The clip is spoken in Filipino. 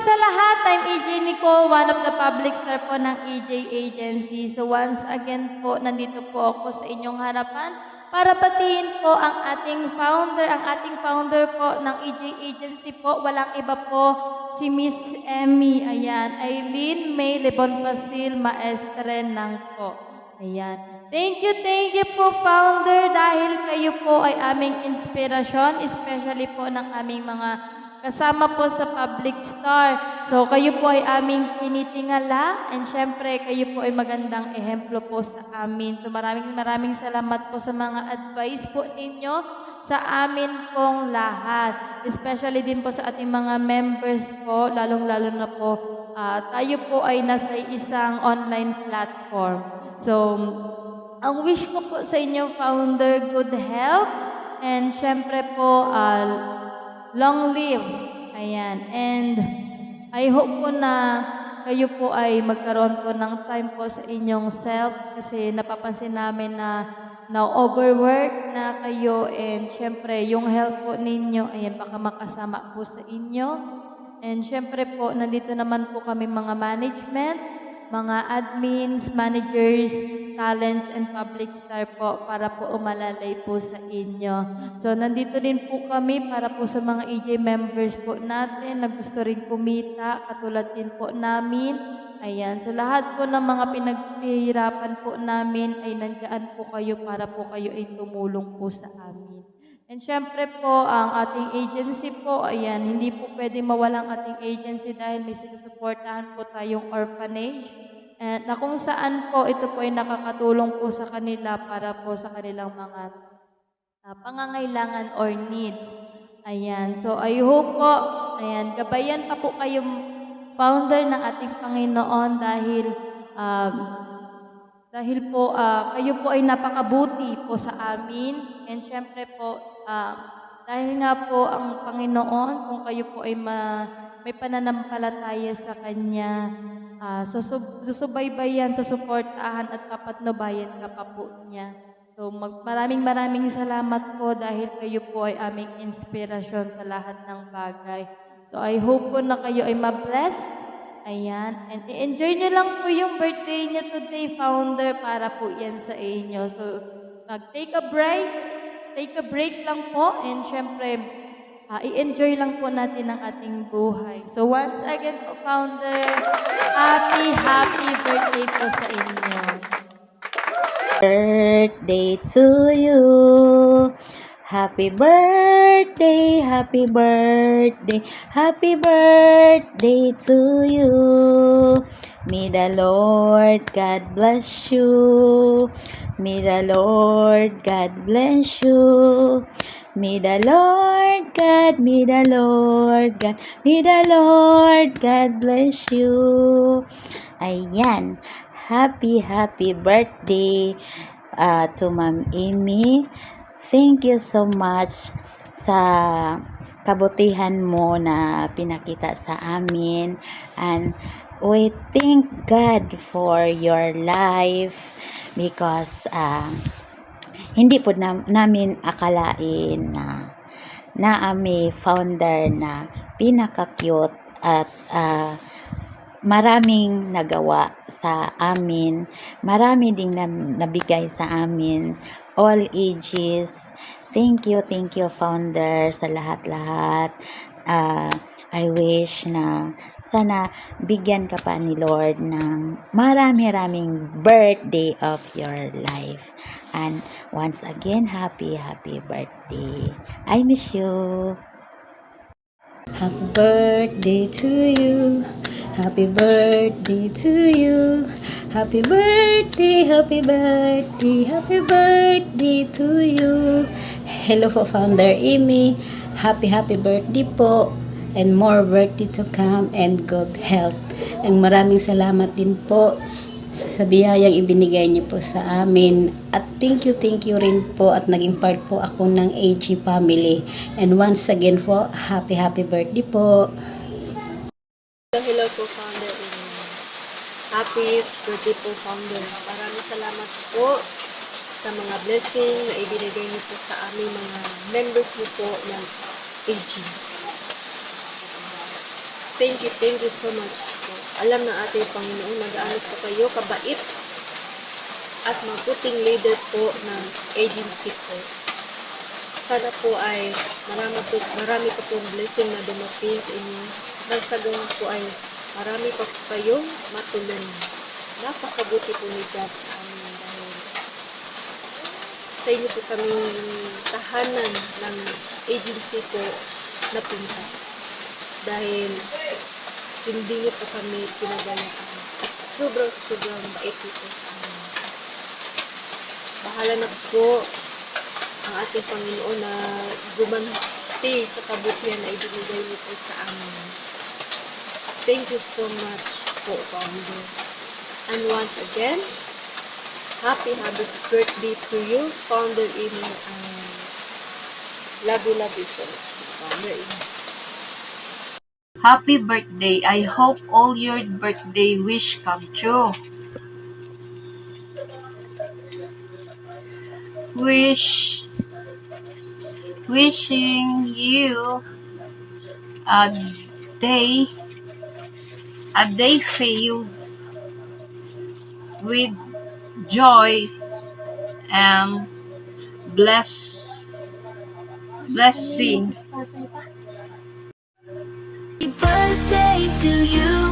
sa lahat. I'm AJ Nico, one of the public star po ng AJ Agency. So once again po, nandito po ako sa inyong harapan para batiin po ang ating founder po ng AJ Agency po. Walang iba po si Miss Emmy, ayan, Eileen May Lebon Basil Maestre nang po. Ayan. Thank you po founder dahil kayo po ay aming inspirasyon, especially po ng aming mga kasama po sa Public Star. So kayo po ay aming tinitingala and syempre kayo po ay magandang ehemplo po sa amin. So maraming salamat po sa mga advice po ninyo sa amin pong lahat. Especially din po sa ating mga members po, lalong-lalo na po tayo po ay nasa isang online platform. So ang wish ko po sa inyo, founder, good health and syempre po long live. Ayan. And I hope po na kayo po ay magkaroon po ng time po sa inyong self kasi napapansin namin na overwork na kayo and syempre yung health po ninyo, ayan, baka makasama po sa inyo. And syempre po, nandito naman po kami mga management, mga admins, managers, talents, and public star po para po umalalay po sa inyo. So, nandito din po kami para po sa mga EJ members po natin na gusto rin kumita, katulad din po namin. Ayan. So, lahat po ng mga pinaghihirapan po namin ay nandiyan po kayo para po kayo ay tumulong po sa amin. And syempre po, ang ating agency po, ayan, hindi po pwedeng mawalang ating agency dahil may sinusuportahan po tayong orphanage. Na kung saan po, ito po ay nakakatulong po sa kanila para po sa kanilang mga pangangailangan or needs. Ayan, so I hope po, ayan, gabayan pa po kayong founder ng ating Panginoon dahil po kayo po ay napakabuti po sa amin. And syempre po, dahil nga po ang Panginoon, kung kayo po ay may pananampalataya sa Kanya, susubaybayan, susuportahan at papatnubayan ka pa po niya. So maraming salamat po dahil kayo po ay aming inspirasyon sa lahat ng bagay. So I hope po na kayo ay ma-bless. Ayan. And i-enjoy nyo lang po yung birthday nyo today, founder, para po yan sa inyo. So take a break lang po and syempre i-enjoy lang po natin ang ating buhay. So once again po, founder, happy birthday po sa inyo. Birthday to you. Happy birthday, happy birthday, happy birthday to you. May the Lord God bless you. May the Lord God bless you. May the Lord God, may the Lord God, may the Lord God bless you. Ayan. Happy birthday to Ma'am Amy. Thank you so much sa kabutihan mo na pinakita sa amin. And we thank God for your life because hindi po namin akalain na may founder na pinaka-cute at maraming nagawa sa amin. Marami ding nabigay sa amin. All ages. Thank you, founder, sa lahat-lahat. I wish na sana bigyan ka pa ni Lord ng maraming birthday of your life. And once again, happy birthday. I miss you. Happy birthday to you. Happy birthday to you. Happy birthday, happy birthday, happy birthday to you. Hello po, Founder Amy. Happy birthday po. And more birthday to come and good health. And maraming salamat din po sa biyayang ibinigay niyo po sa amin. At thank you rin po at naging part po ako ng AG family. And once again po, happy birthday po. Hello po, Founder. Happy birthday po, Founder. Maraming salamat po sa mga blessing na ibinigay niyo po sa aming mga members niyo po ng AG. thank you so much po. Alam ng ating Panginoon na gaano po kayo kabait at mabuting leader po ng agency po. Sana po ay marami pa pong blessing na dumating sa inyo. Nang sa ganun po ay marami pa po kayong matulungan. Napakabuti po ni God sa amin dahil sa inyo po kami tahanan ng agency po napunta. Dahil hindi niyo po kami pinabayaan. At sobrang bait po sa amin. Bahala na po ang ating Panginoon na gumanti sa kabutihan na ibinigay niyo po sa amin. Thank you so much po, Founder. And once again, happy birthday to you, Founder Amy. Love you so much, Founder Amy. Happy birthday. I hope all your birthday wish come true. Wishing you a day filled with joy and blessings. Happy birthday to you.